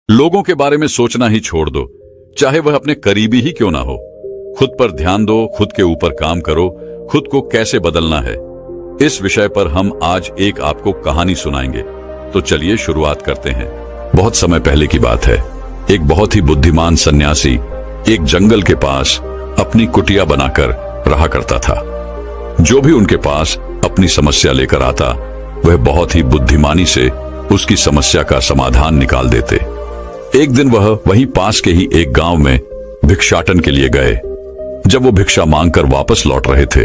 लोगों के बारे में सोचना ही छोड़ दो, चाहे वह अपने करीबी ही क्यों ना हो। खुद पर ध्यान दो, खुद के ऊपर काम करो, खुद को कैसे बदलना है, इस विषय पर हम आज एक आपको कहानी सुनाएंगे। तो चलिए शुरुआत करते हैं। बहुत समय पहले की बात है। एक बहुत ही बुद्धिमान सन्यासी एक जंगल के पास अपनी कुटिया बनाकर रहा करता था। जो भी उनके पास अपनी समस्या लेकर आता, वह बहुत ही बुद्धिमानी से उसकी समस्या का समाधान निकाल देते। एक दिन वह वहीं पास के ही एक गांव में भिक्षाटन के लिए गए। जब वो भिक्षा मांगकर वापस लौट रहे थे,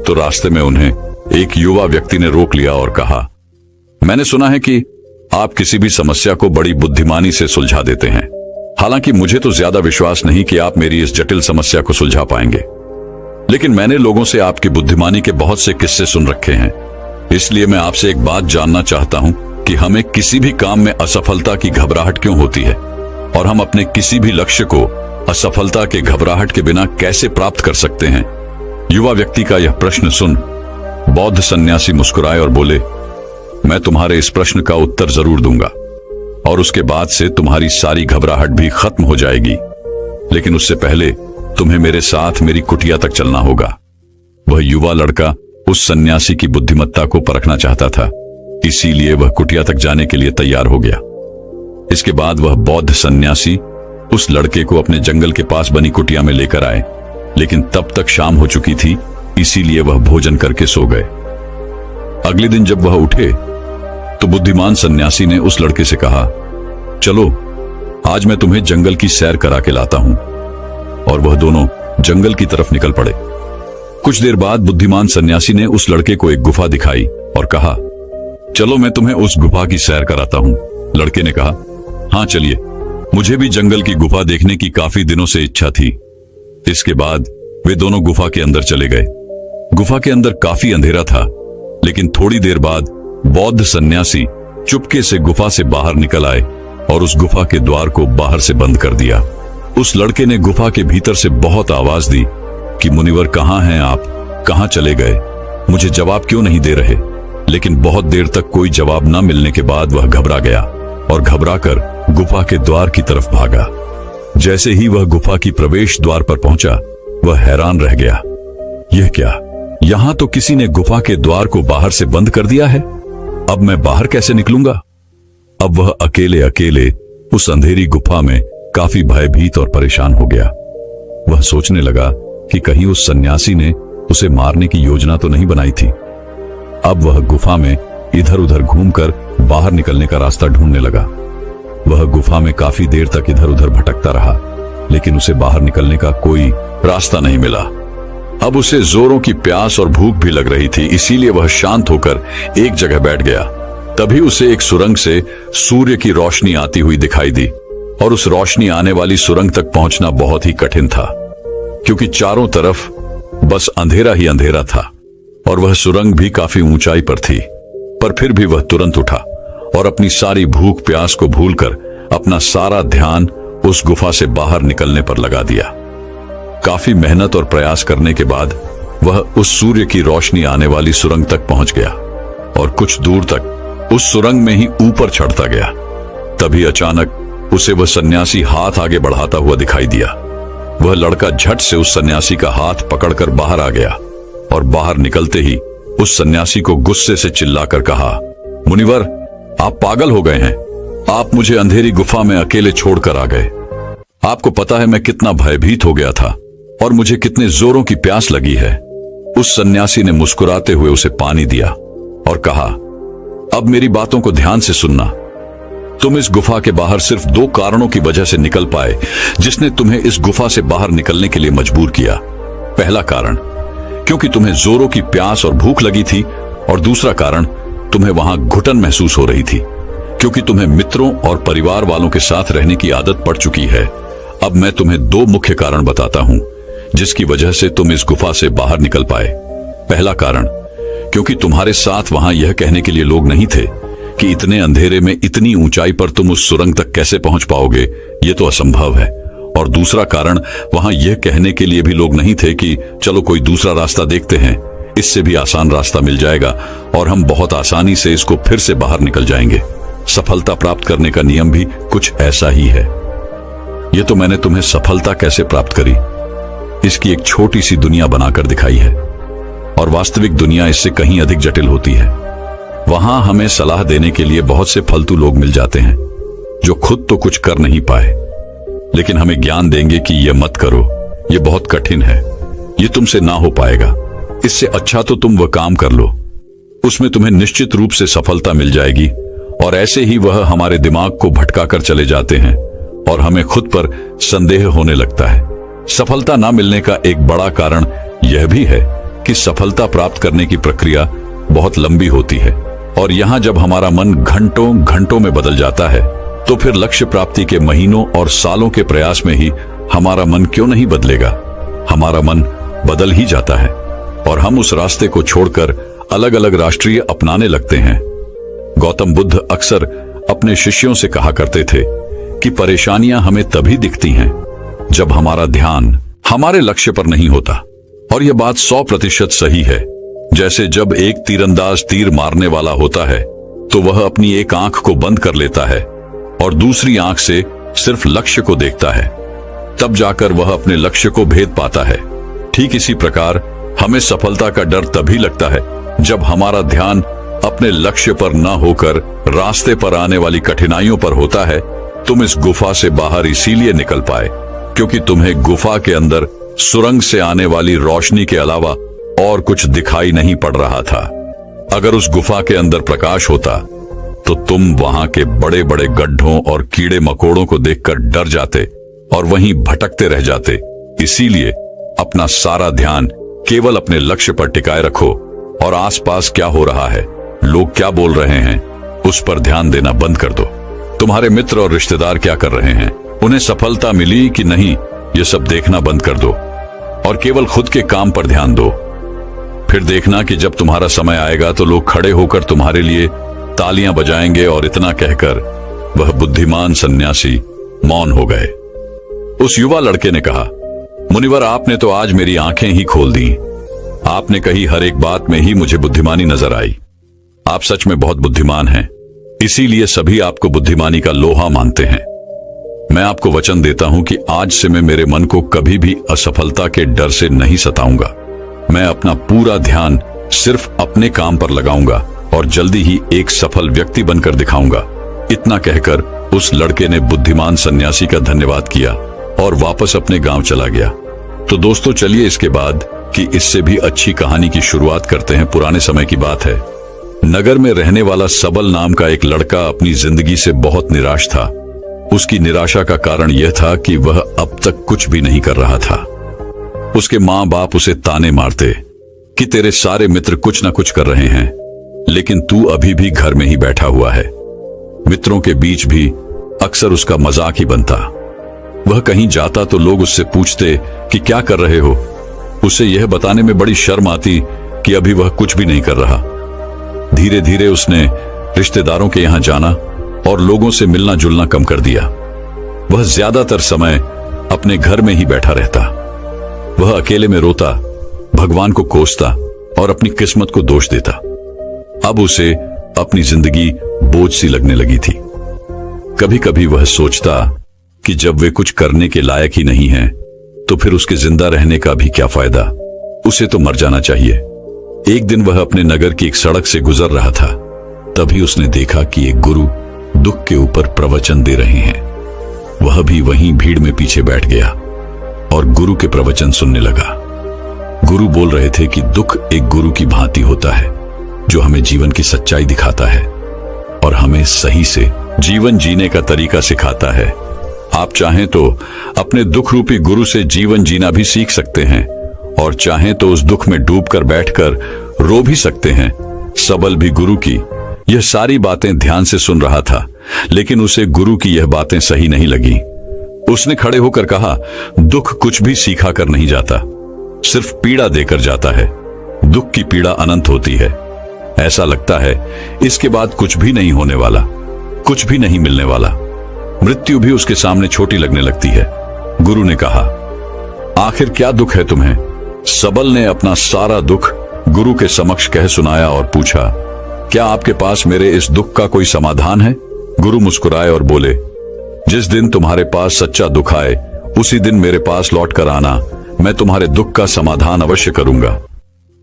तो रास्ते में उन्हें एक युवा व्यक्ति ने रोक लिया और कहा, मैंने सुना है कि आप किसी भी समस्या को बड़ी बुद्धिमानी से सुलझा देते हैं। हालांकि मुझे तो ज्यादा विश्वास नहीं कि आप मेरी इस जटिल समस्या को सुलझा पाएंगे, लेकिन मैंने लोगों से आपकी बुद्धिमानी के बहुत से किस्से सुन रखे हैं। इसलिए मैं आपसे एक बात जानना चाहता हूं कि हमें किसी भी काम में असफलता की घबराहट क्यों होती है, और हम अपने किसी भी लक्ष्य को असफलता के घबराहट के बिना कैसे प्राप्त कर सकते हैं। युवा व्यक्ति का यह प्रश्न सुन बौद्ध सन्यासी मुस्कुराए और बोले, मैं तुम्हारे इस प्रश्न का उत्तर जरूर दूंगा, और उसके बाद से तुम्हारी सारी घबराहट भी खत्म हो जाएगी। लेकिन उससे पहले तुम्हें मेरे साथ मेरी कुटिया तक चलना होगा। वह युवा लड़का उस सन्यासी की बुद्धिमत्ता को परखना चाहता था, इसीलिए वह कुटिया तक जाने के लिए तैयार हो गया। इसके बाद वह बौद्ध सन्यासी उस लड़के को अपने जंगल के पास बनी कुटिया में लेकर आए, लेकिन तब तक शाम हो चुकी थी, इसीलिए वह भोजन करके सो गए। अगले दिन जब वह उठे, तो बुद्धिमान सन्यासी ने उस लड़के से कहा, चलो आज मैं तुम्हें जंगल की सैर करा के लाता हूं। और वह दोनों जंगल की तरफ निकल पड़े। कुछ देर बाद बुद्धिमान सन्यासी ने उस लड़के को एक गुफा दिखाई और कहा, चलो मैं तुम्हें उस गुफा की सैर कराता हूं। लड़के ने कहा, हाँ चलिए, मुझे भी जंगल की गुफा देखने की काफी दिनों से इच्छा थी। इसके बाद वे दोनों गुफा के अंदर चले गए। गुफा के अंदर काफी अंधेरा था, लेकिन थोड़ी देर बाद बौद्ध सन्यासी चुपके से गुफा से बाहर निकल आए और उस गुफा के द्वार को बाहर से बंद कर दिया। उस लड़के ने गुफा के भीतर से बहुत आवाज दी कि मुनिवर कहाँ हैं आप, कहाँ चले गए, मुझे जवाब क्यों नहीं दे रहे। लेकिन बहुत देर तक कोई जवाब न मिलने के बाद वह घबरा गया और घबराकर गुफा के द्वार की तरफ भागा। जैसे ही वह गुफा की प्रवेश द्वार पर पहुंचा, वह हैरान रह गया। यह क्या, यहां तो किसी ने गुफा के द्वार को बाहर से बंद कर दिया है। अब मैं बाहर कैसे निकलूंगा। अब वह अकेले अकेले उस अंधेरी गुफा में काफी भयभीत और परेशान हो गया। वह सोचने लगा कि कहीं उस सन्यासी ने उसे मारने की योजना तो नहीं बनाई थी। अब वह गुफा में इधर उधर घूमकर बाहर निकलने का रास्ता ढूंढने लगा। वह गुफा में काफी देर तक इधर उधर भटकता रहा, लेकिन उसे बाहर निकलने का कोई रास्ता नहीं मिला। अब उसे जोरों की प्यास और भूख भी लग रही थी, इसीलिए वह शांत होकर एक जगह बैठ गया। तभी उसे एक सुरंग से सूर्य की रोशनी आती हुई दिखाई दी, और उस रोशनी आने वाली सुरंग तक पहुंचना बहुत ही कठिन था, क्योंकि चारों तरफ बस अंधेरा ही अंधेरा था, और वह सुरंग भी काफी ऊंचाई पर थी। पर फिर भी वह तुरंत उठा और अपनी सारी भूख प्यास को भूलकर अपना सारा ध्यान उस गुफा से बाहर निकलने पर लगा दिया। काफी मेहनत और प्रयास करने के बाद वह उस सूर्य की रोशनी आने वाली सुरंग तक पहुंच गया, और कुछ दूर तक उस सुरंग में ही ऊपर चढ़ता गया। तभी अचानक उसे वह सन्यासी हाथ आगे बढ़ाता हुआ दिखाई दिया। वह लड़का झट से उस सन्यासी का हाथ पकड़कर बाहर आ गया, और बाहर निकलते ही उस सन्यासी को गुस्से से चिल्लाकर कहा, मुनिवर आप पागल हो गए हैं। आप मुझे अंधेरी गुफा में अकेले छोड़कर आ गए। आपको पता है मैं कितना भयभीत हो गया था और मुझे कितने जोरों की प्यास लगी है। उस सन्यासी ने मुस्कुराते हुए उसे पानी दिया और कहा, अब मेरी बातों को ध्यान से सुनना। तुम इस गुफा के बाहर सिर्फ 2 कारणों की वजह से निकल पाए, जिसने तुम्हें इस गुफा से बाहर निकलने के लिए मजबूर किया। पहला कारण, क्योंकि तुम्हें जोरों की प्यास और भूख लगी थी, और दूसरा कारण, तुम्हें वहां घुटन महसूस हो रही थी, क्योंकि तुम्हें मित्रों और परिवार वालों के साथ रहने की आदत पड़ चुकी है। अब मैं तुम्हें 2 मुख्य कारण बताता हूं, जिसकी वजह से तुम इस गुफा से बाहर निकल पाए। पहला कारण, क्योंकि तुम्हारे साथ वहां यह कहने के लिए लोग नहीं थे कि इतने अंधेरे में इतनी ऊंचाई पर तुम उस सुरंग तक कैसे पहुंच पाओगे, ये तो असंभव है। और दूसरा कारण, वहां यह कहने के लिए भी लोग नहीं थे कि चलो कोई दूसरा रास्ता देखते हैं, इससे भी आसान रास्ता मिल जाएगा और हम बहुत आसानी से इसको फिर से बाहर निकल जाएंगे। सफलता प्राप्त करने का नियम भी कुछ ऐसा ही है। ये तो मैंने तुम्हें सफलता कैसे प्राप्त करी इसकी एक छोटी सी दुनिया बनाकर दिखाई है, और वास्तविक दुनिया इससे कहीं अधिक जटिल होती है। वहां हमें सलाह देने के लिए बहुत से फालतू लोग मिल जाते हैं जो खुद तो कुछ कर नहीं पाए, लेकिन हमें ज्ञान देंगे कि यह मत करो, यह बहुत कठिन है, यह तुमसे ना हो पाएगा, इससे अच्छा तो तुम वह काम कर लो, उसमें तुम्हें निश्चित रूप से सफलता मिल जाएगी। और ऐसे ही वह हमारे दिमाग को भटकाकर चले जाते हैं और हमें खुद पर संदेह होने लगता है। सफलता ना मिलने का एक बड़ा कारण यह भी है कि सफलता प्राप्त करने की प्रक्रिया बहुत लंबी होती है, और यहाँ जब हमारा मन घंटों घंटों में बदल जाता है तो फिर लक्ष्य प्राप्ति के महीनों और सालों के प्रयास में ही हमारा मन क्यों नहीं बदलेगा। हमारा मन बदल ही जाता है और हम उस रास्ते को छोड़कर अलग अलग राष्ट्रीय अपनाने लगते हैं। गौतम बुद्ध अक्सर अपने शिष्यों से कहा करते थे कि परेशानियां हमें तभी दिखती हैं जब हमारा ध्यान हमारे लक्ष्य पर नहीं होता। और यह बात 100% सही है। जैसे जब एक तीरंदाज तीर मारने वाला होता है तो वह अपनी एक आंख को बंद कर लेता है और दूसरी आंख से सिर्फ लक्ष्य को देखता है, तब जाकर वह अपने लक्ष्य को भेद पाता है। ठीक इसी प्रकार हमें सफलता का डर तभी लगता है जब हमारा ध्यान अपने लक्ष्य पर न होकर रास्ते पर आने वाली कठिनाइयों पर होता है। तुम इस गुफा से बाहर इसीलिए निकल पाए क्योंकि तुम्हें गुफा के अंदर सुरंग से आने वाली रोशनी के अलावा और कुछ दिखाई नहीं पड़ रहा था। अगर उस गुफा के अंदर प्रकाश होता तो तुम वहां के बड़े बड़े गड्ढों और कीड़े मकोड़ों को देखकर डर जाते और वहीं भटकते रह जाते। इसीलिए अपना सारा ध्यान केवल अपने लक्ष्य पर टिकाए रखो और आसपास क्या हो रहा है, लोग क्या बोल रहे हैं, उस पर ध्यान देना बंद कर दो। तुम्हारे मित्र और रिश्तेदार क्या कर रहे हैं, उन्हें सफलता मिली कि नहीं, ये सब देखना बंद कर दो और केवल खुद के काम पर ध्यान दो। फिर देखना कि जब तुम्हारा समय आएगा तो लोग खड़े होकर तुम्हारे लिए तालियां बजाएंगे। और इतना कहकर वह बुद्धिमान सन्यासी मौन हो गए। उस युवा लड़के ने कहा, मुनिवर, आपने तो आज मेरी आंखें ही खोल दी। आपने कही हर एक बात में ही मुझे बुद्धिमानी नजर आई। आप सच में बहुत बुद्धिमान हैं, इसीलिए सभी आपको बुद्धिमानी का लोहा मानते हैं। मैं आपको वचन देता हूं कि आज से मैं मेरे मन को कभी भी असफलता के डर से नहीं सताऊंगा। मैं अपना पूरा ध्यान सिर्फ अपने काम पर लगाऊंगा और जल्दी ही एक सफल व्यक्ति बनकर दिखाऊंगा। इतना कहकर उस लड़के ने बुद्धिमान सन्यासी का धन्यवाद किया और वापस अपने गांव चला गया। तो दोस्तों, चलिए इसके बाद कि इससे भी अच्छी कहानी की शुरुआत करते हैं। पुराने समय की बात है। नगर में रहने वाला सबल नाम का एक लड़का अपनी जिंदगी से बहुत निराश था। उसकी निराशा का कारण यह था कि वह अब तक कुछ भी नहीं कर रहा था। उसके माँ बाप उसे ताने मारते कि तेरे सारे मित्र कुछ ना कुछ कर रहे हैं, लेकिन तू अभी भी घर में ही बैठा हुआ है। मित्रों के बीच भी अक्सर उसका मजाक ही बनता। वह कहीं जाता तो लोग उससे पूछते कि क्या कर रहे हो। उसे यह बताने में बड़ी शर्म आती कि अभी वह कुछ भी नहीं कर रहा। धीरे धीरे उसने रिश्तेदारों के यहां जाना और लोगों से मिलना जुलना कम कर दिया। वह ज्यादातर समय अपने घर में ही बैठा रहता। वह अकेले में रोता, भगवान को कोसता और अपनी किस्मत को दोष देता। अब उसे अपनी जिंदगी बोझ सी लगने लगी थी। कभी कभी वह सोचता कि जब वे कुछ करने के लायक ही नहीं हैं, तो फिर उसके जिंदा रहने का भी क्या फायदा, उसे तो मर जाना चाहिए। एक दिन वह अपने नगर की एक सड़क से गुजर रहा था। तभी उसने देखा कि एक गुरु दुख के ऊपर प्रवचन दे रहे हैं। वह भी वहीं भीड़ में पीछे बैठ गया और गुरु के प्रवचन सुनने लगा। गुरु बोल रहे थे कि दुख एक गुरु की भांति होता है जो हमें जीवन की सच्चाई दिखाता है और हमें सही से जीवन जीने का तरीका सिखाता है। आप चाहें तो अपने दुख रूपी गुरु से जीवन जीना भी सीख सकते हैं और चाहें तो उस दुख में डूबकर बैठकर रो भी सकते हैं। सबल भी गुरु की यह सारी बातें ध्यान से सुन रहा था, लेकिन उसे गुरु की यह बातें सही नहीं लगी। उसने खड़े होकर कहा, दुख कुछ भी सीखा कर नहीं जाता, सिर्फ पीड़ा देकर जाता है। दुख की पीड़ा अनंत होती है। ऐसा लगता है इसके बाद कुछ भी नहीं होने वाला, कुछ भी नहीं मिलने वाला। मृत्यु भी उसके सामने छोटी लगने लगती है। गुरु ने कहा, आखिर क्या दुख है तुम्हें? सबल ने अपना सारा दुख गुरु के समक्ष कह सुनाया और पूछा, क्या आपके पास मेरे इस दुख का कोई समाधान है? गुरु मुस्कुराए और बोले, जिस दिन तुम्हारे पास सच्चा दुख आए उसी दिन मेरे पास लौट कर आना, मैं तुम्हारे दुख का समाधान अवश्य करूंगा।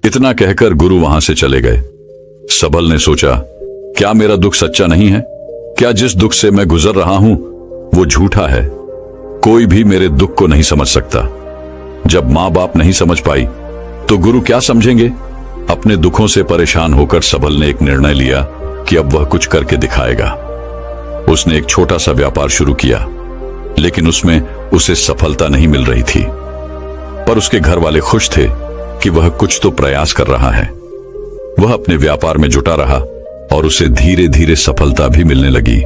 इतना कहकर गुरु वहां से चले गए। सबल ने सोचा, क्या मेरा दुख सच्चा नहीं है? क्या जिस दुख से मैं गुजर रहा हूं वो झूठा है? कोई भी मेरे दुख को नहीं समझ सकता। जब माँ बाप नहीं समझ पाई तो गुरु क्या समझेंगे? अपने दुखों से परेशान होकर सबल ने एक निर्णय लिया कि अब वह कुछ करके दिखाएगा। उसने एक छोटा सा व्यापार शुरू किया, लेकिन उसमें उसे सफलता नहीं मिल रही थी। पर उसके घर वाले खुश थे कि वह कुछ तो प्रयास कर रहा है। वह अपने व्यापार में जुटा रहा और उसे धीरे धीरे सफलता भी मिलने लगी।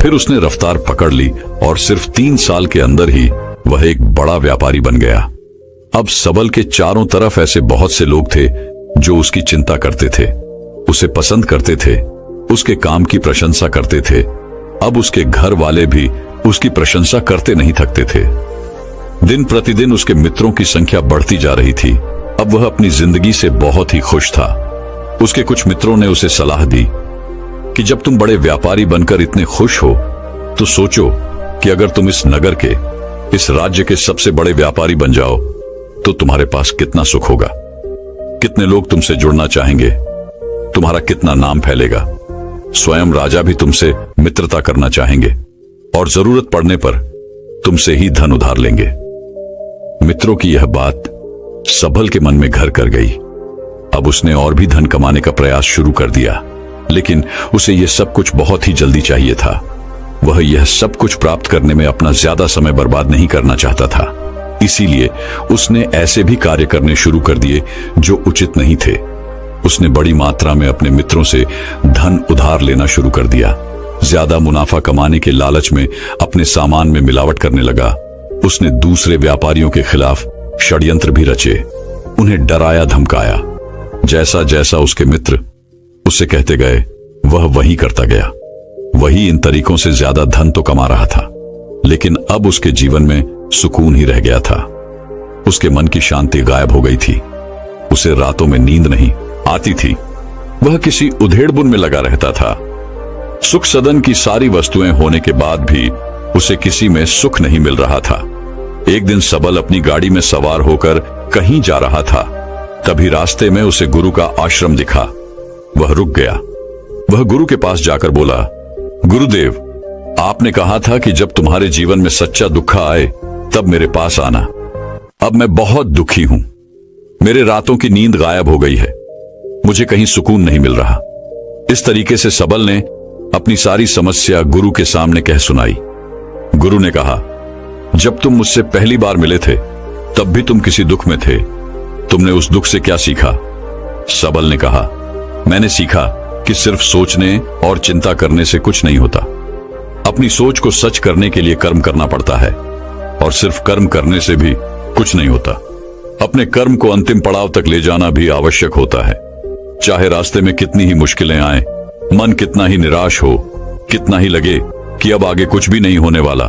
फिर उसने रफ्तार पकड़ ली और सिर्फ 3 साल के अंदर ही वह एक बड़ा व्यापारी बन गया। अब सबल के चारों तरफ ऐसे बहुत से लोग थे जो उसकी चिंता करते थे, उसे पसंद करते थे, उसके काम की प्रशंसा करते थे। अब उसके घर वाले भी उसकी प्रशंसा करते नहीं थकते थे। दिन प्रतिदिन उसके मित्रों की संख्या बढ़ती जा रही थी। अब वह अपनी जिंदगी से बहुत ही खुश था। उसके कुछ मित्रों ने उसे सलाह दी कि जब तुम बड़े व्यापारी बनकर इतने खुश हो तो सोचो कि अगर तुम इस नगर के, इस राज्य के सबसे बड़े व्यापारी बन जाओ तो तुम्हारे पास कितना सुख होगा, कितने लोग तुमसे जुड़ना चाहेंगे, तुम्हारा कितना नाम फैलेगा। स्वयं राजा भी तुमसे मित्रता करना चाहेंगे और जरूरत पड़ने पर तुमसे ही धन उधार लेंगे। मित्रों की यह बात सबल के मन में घर कर गई। अब उसने और भी धन कमाने का प्रयास शुरू कर दिया, लेकिन उसे यह सब कुछ बहुत ही जल्दी चाहिए था। वह यह सब कुछ प्राप्त करने में अपना ज्यादा समय बर्बाद नहीं करना चाहता था। इसीलिए उसने ऐसे भी कार्य करने शुरू कर दिए जो उचित नहीं थे। उसने बड़ी मात्रा में अपने मित्रों से धन उधार लेना शुरू कर दिया। ज्यादा मुनाफा कमाने के लालच में अपने सामान में मिलावट करने लगा। उसने दूसरे व्यापारियों के खिलाफ षड्यंत्र भी रचे, उन्हें डराया धमकाया। जैसा जैसा उसके मित्र उससे कहते गए वह वही करता गया। वही इन तरीकों से ज्यादा धन तो कमा रहा था, लेकिन अब उसके जीवन में सुकून ही रह गया था। उसके मन की शांति गायब हो गई थी। उसे रातों में नींद नहीं आती थी। वह किसी उधेड़बुन में लगा रहता था। सुख सदन की सारी वस्तुएं होने के बाद भी उसे किसी में सुख नहीं मिल रहा था। एक दिन सबल अपनी गाड़ी में सवार होकर कहीं जा रहा था। तभी रास्ते में उसे गुरु का आश्रम दिखा। वह रुक गया। वह गुरु के पास जाकर बोला, गुरुदेव, आपने कहा था कि जब तुम्हारे जीवन में सच्चा दुख आए तब मेरे पास आना। अब मैं बहुत दुखी हूं। मेरे रातों की नींद गायब हो गई है। मुझे कहीं सुकून नहीं मिल रहा। इस तरीके से सबल ने अपनी सारी समस्या गुरु के सामने कह सुनाई। गुरु ने कहा, जब तुम मुझसे पहली बार मिले थे तब भी तुम किसी दुख में थे। तुमने उस दुख से क्या सीखा? सबल ने कहा, मैंने सीखा कि सिर्फ सोचने और चिंता करने से कुछ नहीं होता। अपनी सोच को सच करने के लिए कर्म करना पड़ता है, और सिर्फ कर्म करने से भी कुछ नहीं होता। अपने कर्म को अंतिम पड़ाव तक ले जाना भी आवश्यक होता है। चाहे रास्ते में कितनी ही मुश्किलें आए, मन कितना ही निराश हो, कितना ही लगे कि अब आगे कुछ भी नहीं होने वाला,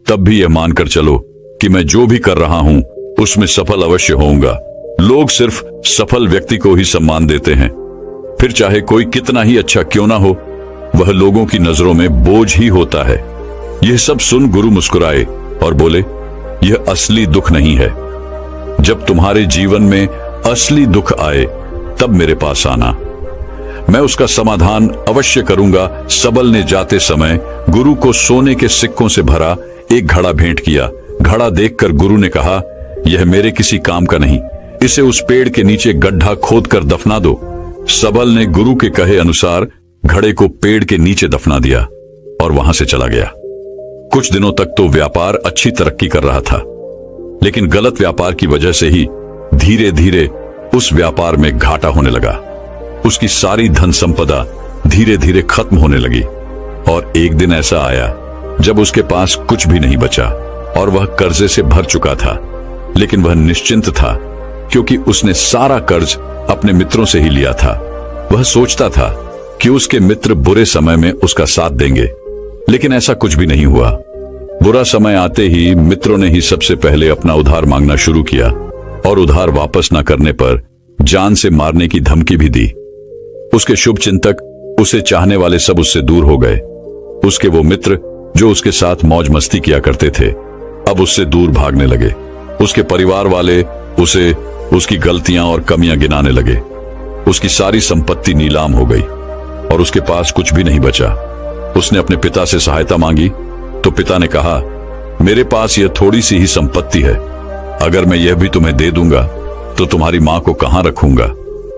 तब भी यह मानकर चलो कि मैं जो भी कर रहा हूं उसमें सफल अवश्य होऊंगा। लोग सिर्फ सफल व्यक्ति को ही सम्मान देते हैं, फिर चाहे कोई कितना ही अच्छा क्यों ना हो, वह लोगों की नजरों में बोझ ही होता है। यह सब सुन गुरु मुस्कुराए और बोले, यह असली दुख नहीं है। जब तुम्हारे जीवन में असली दुख आए तब मेरे पास आना, मैं उसका समाधान अवश्य करूंगा। सबल ने जाते समय गुरु को सोने के सिक्कों से भरा एक घड़ा भेंट किया। घड़ा देखकर गुरु ने कहा, यह मेरे किसी काम का नहीं, इसे उस पेड़ के नीचे गड्ढा खोदकर दफना दो। सबल ने गुरु के कहे अनुसार घड़े को पेड़ के नीचे दफना दिया और वहां से चला गया। कुछ दिनों तक तो व्यापार अच्छी तरक्की कर रहा था, लेकिन गलत व्यापार की वजह से ही धीरे धीरे उस व्यापार में घाटा होने लगा। उसकी सारी धन संपदा धीरे धीरे खत्म होने लगी और एक दिन ऐसा आया जब उसके पास कुछ भी नहीं बचा और वह कर्जे से भर चुका था। लेकिन वह निश्चिंत था क्योंकि उसने सारा कर्ज अपने मित्रों से ही लिया था। वह सोचता था कि उसके मित्र बुरे समय में उसका साथ देंगे, लेकिन ऐसा कुछ भी नहीं हुआ। बुरा समय आते ही मित्रों ने ही सबसे पहले अपना उधार मांगना शुरू किया और उधार वापस न करने पर जान से मारने की धमकी भी दी। उसके शुभ चिंतक, उसे चाहने वाले सब उससे दूर हो गए। उसके वो मित्र जो उसके साथ मौज मस्ती किया करते थे अब उससे दूर भागने लगे। उसके परिवार वाले उसे उसकी गलतियां और कमियां गिनाने लगे। उसकी सारी संपत्ति नीलाम हो गई और उसके पास कुछ भी नहीं बचा। उसने अपने पिता से सहायता मांगी तो पिता ने कहा, मेरे पास यह थोड़ी सी ही संपत्ति है, अगर मैं यह भी तुम्हें दे दूंगा तो तुम्हारी मां को कहां रखूंगा?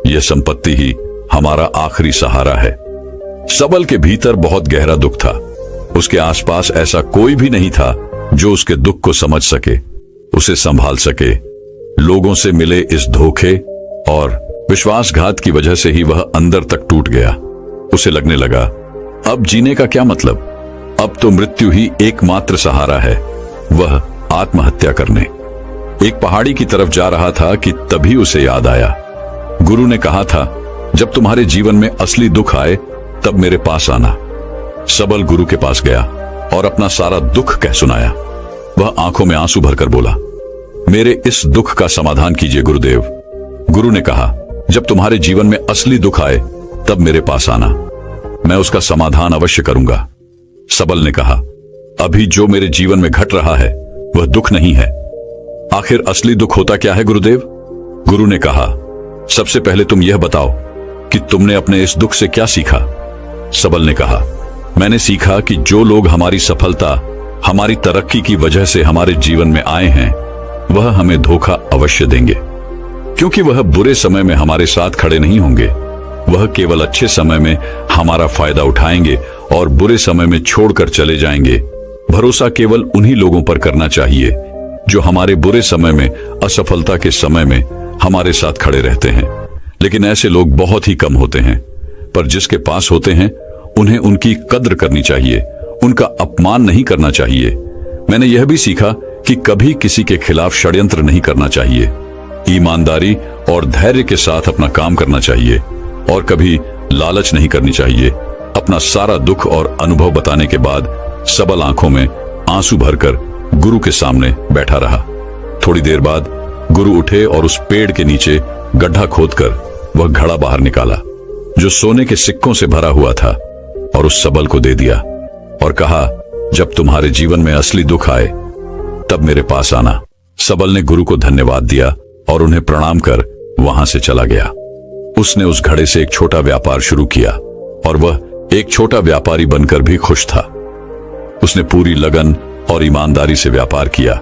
यह संपत्ति ही हमारा आखिरी सहारा है। सबल के भीतर बहुत गहरा दुख था। उसके आसपास ऐसा कोई भी नहीं था जो उसके दुख को समझ सके, उसे संभाल सके। लोगों से मिले इस धोखे और विश्वासघात की वजह से ही वह अंदर तक टूट गया। उसे लगने लगा, अब जीने का क्या मतलब? अब तो मृत्यु ही एकमात्र सहारा है, वह आत्महत्या करने। एक पहाड़ी की तरफ जा रहा था कि तभी उसे याद आया, गुरु ने कहा था, जब तुम्हारे जीवन में असली दुख आए तब मेरे पास आना। सबल गुरु के पास गया और अपना सारा दुख कह सुनाया। वह आंखों में आंसू भरकर बोला, मेरे इस दुख का समाधान कीजिए गुरुदेव। गुरु ने कहा, जब तुम्हारे जीवन में असली दुख आए तब मेरे पास आना, मैं उसका समाधान अवश्य करूंगा। सबल ने कहा, अभी जो मेरे जीवन में घट रहा है वह दुख नहीं है। आखिर असली दुख होता क्या है गुरुदेव? गुरु ने कहा, सबसे पहले तुम यह बताओ कि तुमने अपने इस दुख से क्या सीखा? सबल ने कहा, मैंने सीखा कि जो लोग हमारी सफलता, हमारी तरक्की की वजह से हमारे जीवन में आए हैं वह हमें धोखा अवश्य देंगे, क्योंकि वह बुरे समय में हमारे साथ खड़े नहीं होंगे। वह केवल अच्छे समय में हमारा फायदा उठाएंगे और बुरे समय में छोड़कर चले जाएंगे। भरोसा केवल उन्हीं लोगों पर करना चाहिए जो हमारे बुरे समय में, असफलता के समय में हमारे साथ खड़े रहते हैं। लेकिन ऐसे लोग बहुत ही कम होते हैं, पर जिसके पास होते हैं उन्हें उनकी कद्र करनी चाहिए, उनका अपमान नहीं करना चाहिए। मैंने यह भी सीखा कि कभी किसी के खिलाफ षड्यंत्र नहीं करना चाहिए। ईमानदारी और धैर्य के साथ अपना काम करना चाहिए और कभी लालच नहीं करनी चाहिए। अपना सारा दुख और अनुभव बताने के बाद सबल आंखों में आंसू भरकर गुरु के सामने बैठा रहा। थोड़ी देर बाद गुरु उठे और उस पेड़ के नीचे गड्ढा खोदकर वह घड़ा बाहर निकाला जो सोने के सिक्कों से भरा हुआ था और उस सबल को दे दिया और कहा, जब तुम्हारे जीवन में असली दुख आए तब मेरे पास आना। सबल ने गुरु को धन्यवाद दिया और उन्हें प्रणाम कर वहां से चला गया। उसने उस घड़े से एक छोटा व्यापार शुरू किया और वह एक छोटा व्यापारी बनकर भी खुश था। उसने पूरी लगन और ईमानदारी से व्यापार किया।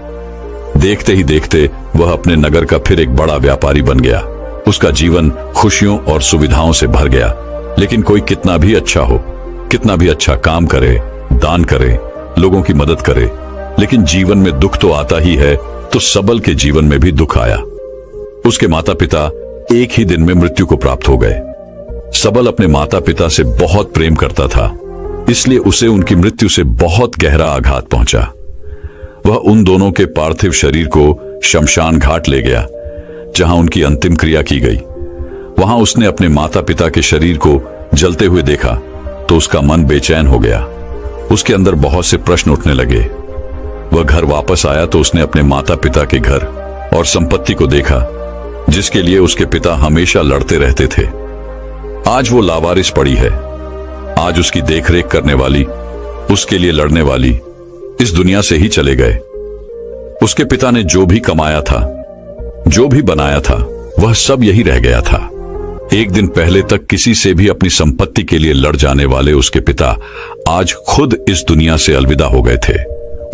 देखते ही देखते वह अपने नगर का फिर एक बड़ा व्यापारी बन गया। उसका जीवन खुशियों और सुविधाओं से भर गया। लेकिन कोई कितना भी अच्छा हो, कितना भी अच्छा काम करे, दान करे, लोगों की मदद करे, लेकिन जीवन में दुख तो आता ही है। तो सबल के जीवन में भी दुख आया। उसके माता पिता एक ही दिन में मृत्यु को प्राप्त हो गए। सबल अपने माता पिता से बहुत प्रेम करता था, इसलिए उसे उनकी मृत्यु से बहुत गहरा आघात पहुंचा। वह उन दोनों के पार्थिव शरीर को शमशान घाट ले गया जहां उनकी अंतिम क्रिया की गई। वहां उसने अपने माता पिता के शरीर को जलते हुए देखा तो उसका मन बेचैन हो गया। उसके अंदर बहुत से प्रश्न उठने लगे। वह घर वापस आया तो उसने अपने माता पिता के घर और संपत्ति को देखा जिसके लिए उसके पिता हमेशा लड़ते रहते थे। आज वो लावारिस पड़ी है। आज उसकी देखरेख करने वाली, उसके लिए लड़ने वाली इस दुनिया से ही चले गए। उसके पिता ने जो भी कमाया था, जो भी बनाया था, वह सब यही रह गया था। एक दिन पहले तक किसी से भी अपनी संपत्ति के लिए लड़ जाने वाले उसके पिता आज खुद इस दुनिया से अलविदा हो गए थे।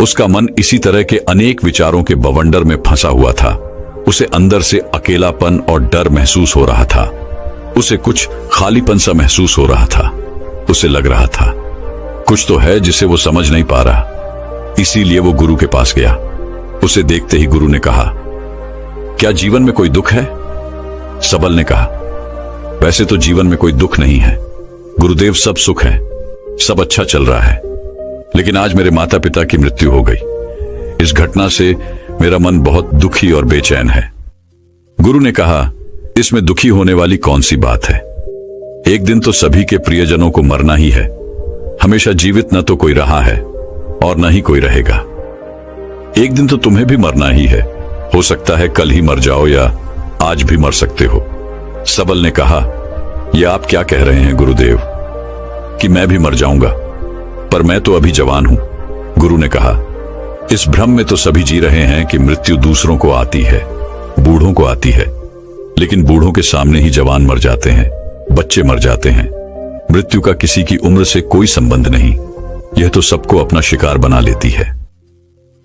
उसका मन इसी तरह के अनेक विचारों के बवंडर में फंसा हुआ था। उसे अंदर से अकेलापन और डर महसूस हो रहा था। उसे कुछ खालीपन सा महसूस हो रहा था। उसे लग रहा था कुछ तो है जिसे वो समझ नहीं पा रहा। इसीलिए वो गुरु के पास गया। उसे देखते ही गुरु ने कहा, क्या जीवन में कोई दुख है? सबल ने कहा, वैसे तो जीवन में कोई दुख नहीं है गुरुदेव, सब सुख है, सब अच्छा चल रहा है। लेकिन आज मेरे माता पिता की मृत्यु हो गई। इस घटना से मेरा मन बहुत दुखी और बेचैन है। गुरु ने कहा, इसमें दुखी होने वाली कौन सी बात है? एक दिन तो सभी के प्रियजनों को मरना ही है। हमेशा जीवित न तो कोई रहा है और न ही कोई रहेगा। एक दिन तो तुम्हें भी मरना ही है। हो सकता है कल ही मर जाओ या आज भी मर सकते हो। सबल ने कहा, यह आप क्या कह रहे हैं गुरुदेव कि मैं भी मर जाऊंगा? पर मैं तो अभी जवान हूं। गुरु ने कहा, इस भ्रम में तो सभी जी रहे हैं कि मृत्यु दूसरों को आती है, बूढ़ों को आती है, लेकिन बूढ़ों के सामने ही जवान मर जाते हैं, बच्चे मर जाते हैं। मृत्यु का किसी की उम्र से कोई संबंध नहीं, यह तो सबको अपना शिकार बना लेती है।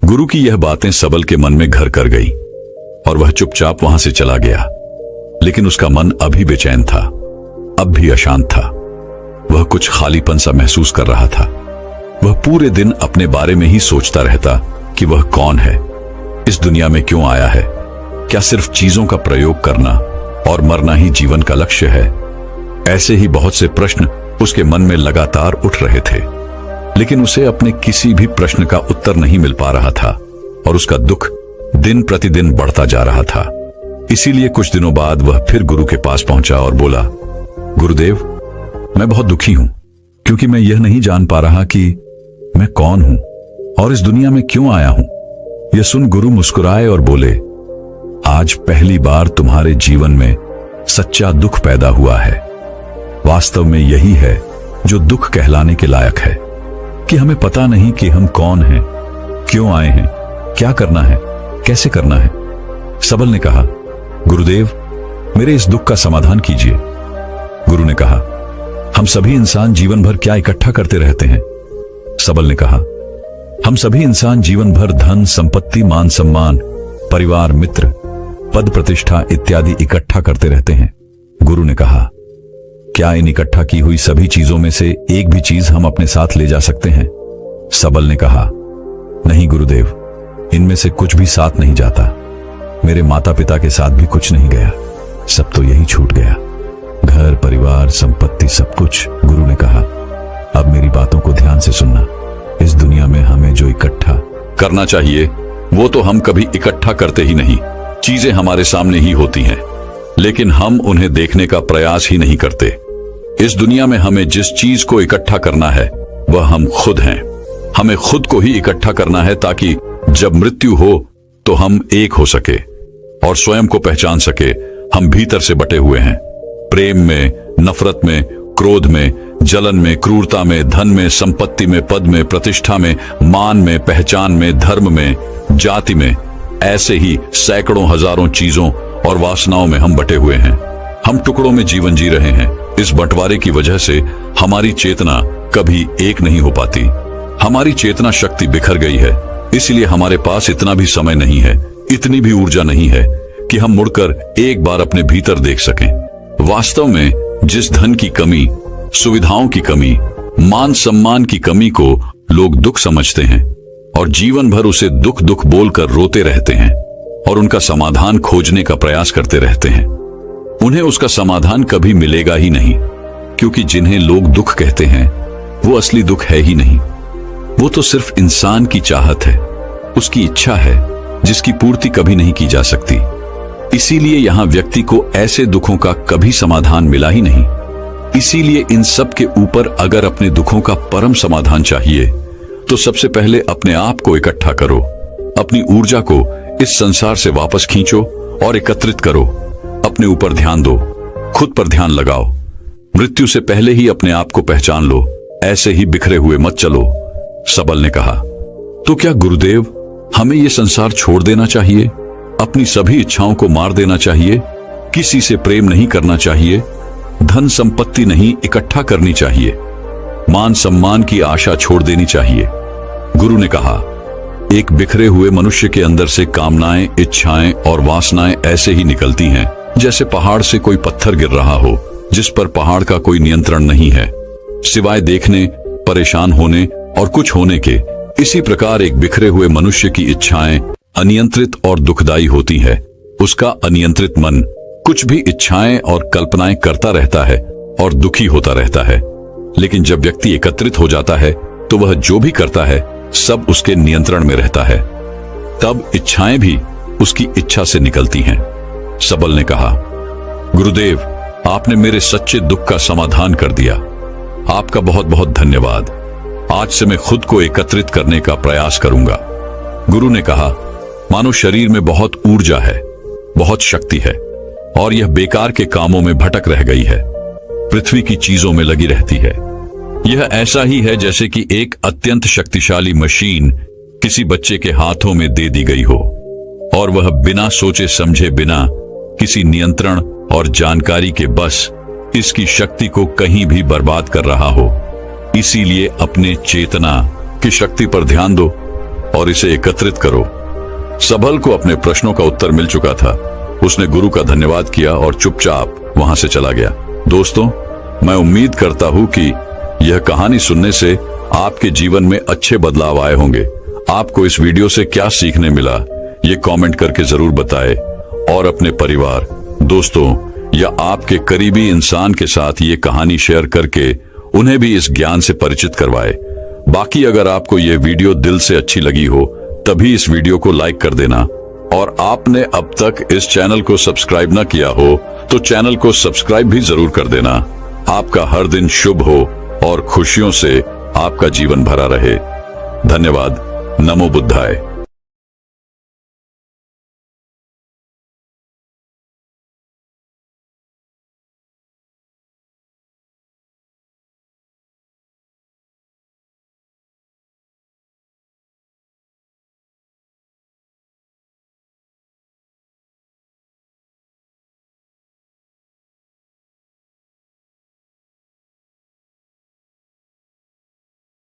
गुरु की यह बातें सबल के मन में घर कर गई और वह चुपचाप वहां से चला गया। लेकिन उसका मन अभी बेचैन था, अब भी अशांत था। वह कुछ खालीपन सा महसूस कर रहा था। वह पूरे दिन अपने बारे में ही सोचता रहता कि वह कौन है, इस दुनिया में क्यों आया है, क्या सिर्फ चीजों का प्रयोग करना और मरना ही जीवन का लक्ष्य है। ऐसे ही बहुत से प्रश्न उसके मन में लगातार उठ रहे थे, लेकिन उसे अपने किसी भी प्रश्न का उत्तर नहीं मिल पा रहा था और उसका दुख दिन प्रतिदिन बढ़ता जा रहा था। इसीलिए कुछ दिनों बाद वह फिर गुरु के पास पहुंचा और बोला, गुरुदेव, मैं बहुत दुखी हूं क्योंकि मैं यह नहीं जान पा रहा कि मैं कौन हूं और इस दुनिया में क्यों आया हूं। यह सुन गुरु मुस्कुराए और बोले, आज पहली बार तुम्हारे जीवन में सच्चा दुख पैदा हुआ है। वास्तव में यही है जो दुख कहलाने के लायक है, कि हमें पता नहीं कि हम कौन हैं, क्यों आए हैं, क्या करना है, कैसे करना है। सबल ने कहा, गुरुदेव, मेरे इस दुख का समाधान कीजिए। गुरु ने कहा, हम सभी इंसान जीवन भर क्या इकट्ठा करते रहते हैं। सबल ने कहा, हम सभी इंसान जीवन भर धन, संपत्ति, मान सम्मान, परिवार, मित्र, पद प्रतिष्ठा इत्यादि इकट्ठा करते रहते हैं। गुरु ने कहा, क्या इन इकट्ठा की हुई सभी चीजों में से एक भी चीज हम अपने साथ ले जा सकते हैं। सबल ने कहा, नहीं गुरुदेव, इनमें से कुछ भी साथ नहीं जाता। मेरे माता पिता के साथ भी कुछ नहीं गया, सब तो यही छूट गया, घर, परिवार, संपत्ति, सब कुछ। गुरु ने कहा, अब मेरी बातों को ध्यान से सुनना। इस दुनिया में हमें जो इकट्ठा करना चाहिए वो तो हम कभी इकट्ठा करते ही नहीं। चीजें हमारे सामने ही होती हैं, लेकिन हम उन्हें देखने का प्रयास ही नहीं करते। इस दुनिया में हमें जिस चीज को इकट्ठा करना है वह हम खुद हैं। हमें खुद को ही इकट्ठा करना है ताकि जब मृत्यु हो तो हम एक हो सके और स्वयं को पहचान सके। हम भीतर से बटे हुए हैं, प्रेम में, नफरत में, क्रोध में, जलन में, क्रूरता में, धन में, संपत्ति में, पद में, प्रतिष्ठा में, मान में, पहचान में, धर्म में, जाति में। ऐसे ही सैकड़ों हजारों चीजों और वासनाओं में हम बटे हुए हैं। हम टुकड़ों में जीवन जी रहे हैं। इस बंटवारे की वजह से हमारी चेतना कभी एक नहीं हो पाती। हमारी चेतना शक्ति बिखर गई है, इसलिए हमारे पास इतना भी समय नहीं है, इतनी भी ऊर्जा नहीं है कि हम मुड़कर एक बार अपने भीतर देख सकें। वास्तव में जिस धन की कमी, सुविधाओं की कमी, मान सम्मान की कमी को लोग दुख समझते हैं और जीवन भर उसे दुख दुख बोलकर रोते रहते हैं और उनका समाधान खोजने का प्रयास करते रहते हैं, उन्हें उसका समाधान कभी मिलेगा ही नहीं। क्योंकि जिन्हें लोग दुख कहते हैं वो असली दुख है ही नहीं। वो तो सिर्फ इंसान की चाहत है, उसकी इच्छा है जिसकी पूर्ति कभी नहीं की जा सकती। इसीलिए यहां व्यक्ति को ऐसे दुखों का कभी समाधान मिला ही नहीं। इसीलिए इन सब के ऊपर अगर अपने दुखों का परम समाधान चाहिए तो सबसे पहले अपने आप को इकट्ठा करो। अपनी ऊर्जा को इस संसार से वापस खींचो और एकत्रित करो। अपने ऊपर ध्यान दो, खुद पर ध्यान लगाओ। मृत्यु से पहले ही अपने आप को पहचान लो, ऐसे ही बिखरे हुए मत चलो। सबल ने कहा, तो क्या गुरुदेव हमें ये संसार छोड़ देना चाहिए? अपनी सभी इच्छाओं को मार देना चाहिए? किसी से प्रेम नहीं करना चाहिए? धन संपत्ति नहीं इकट्ठा करनी चाहिए? मान सम्मान की आशा छोड़ देनी चाहिए? गुरु ने कहा, एक बिखरे हुए मनुष्य के अंदर से कामनाएं, इच्छाएं और वासनाएं ऐसे ही निकलती हैं जैसे पहाड़ से कोई पत्थर गिर रहा हो जिस पर पहाड़ का कोई नियंत्रण नहीं है, सिवाय देखने, परेशान होने और कुछ होने के। इसी प्रकार एक बिखरे हुए मनुष्य की इच्छाएं अनियंत्रित और दुखदायी होती है। उसका अनियंत्रित मन कुछ भी इच्छाएं और कल्पनाएं करता रहता है और दुखी होता रहता है। लेकिन जब व्यक्ति एकत्रित हो जाता है तो वह जो भी करता है सब उसके नियंत्रण में रहता है। तब इच्छाएं भी उसकी इच्छा से निकलती हैं। सबल ने कहा, गुरुदेव, आपने मेरे सच्चे दुख का समाधान कर दिया। आपका बहुत बहुत धन्यवाद। आज से मैं खुद को एकत्रित करने का प्रयास करूंगा। गुरु ने कहा, मानो शरीर में बहुत ऊर्जा है, बहुत शक्ति है और यह बेकार के कामों में भटक रह गई है, पृथ्वी की चीजों में लगी रहती है। यह ऐसा ही है जैसे कि एक अत्यंत शक्तिशाली मशीन किसी बच्चे के हाथों में दे दी गई हो और वह बिना सोचे समझे, बिना किसी नियंत्रण और जानकारी के बस इसकी शक्ति को कहीं भी बर्बाद कर रहा हो। इसीलिए अपने चेतना की शक्ति पर ध्यान दो और इसे एकत्रित करो। सबल को अपने प्रश्नों का उत्तर मिल चुका था। उसने गुरु का धन्यवाद किया और चुपचाप वहां से चला गया। दोस्तों, मैं उम्मीद करता हूं कि यह कहानी सुनने से आपके जीवन में अच्छे बदलाव आए होंगे। आपको इस वीडियो से क्या सीखने मिला, ये कमेंट करके जरूर बताएं और अपने परिवार, दोस्तों या आपके करीबी इंसान के साथ ये कहानी शेयर करके उन्हें भी इस ज्ञान से परिचित करवाएं। बाकी अगर आपको ये वीडियो दिल से अच्छी लगी हो तभी इस वीडियो को लाइक कर देना, और आपने अब तक इस चैनल को सब्सक्राइब न किया हो तो चैनल को सब्सक्राइब भी जरूर कर देना। आपका हर दिन शुभ हो और खुशियों से आपका जीवन भरा रहे। धन्यवाद। नमो बुद्धाय।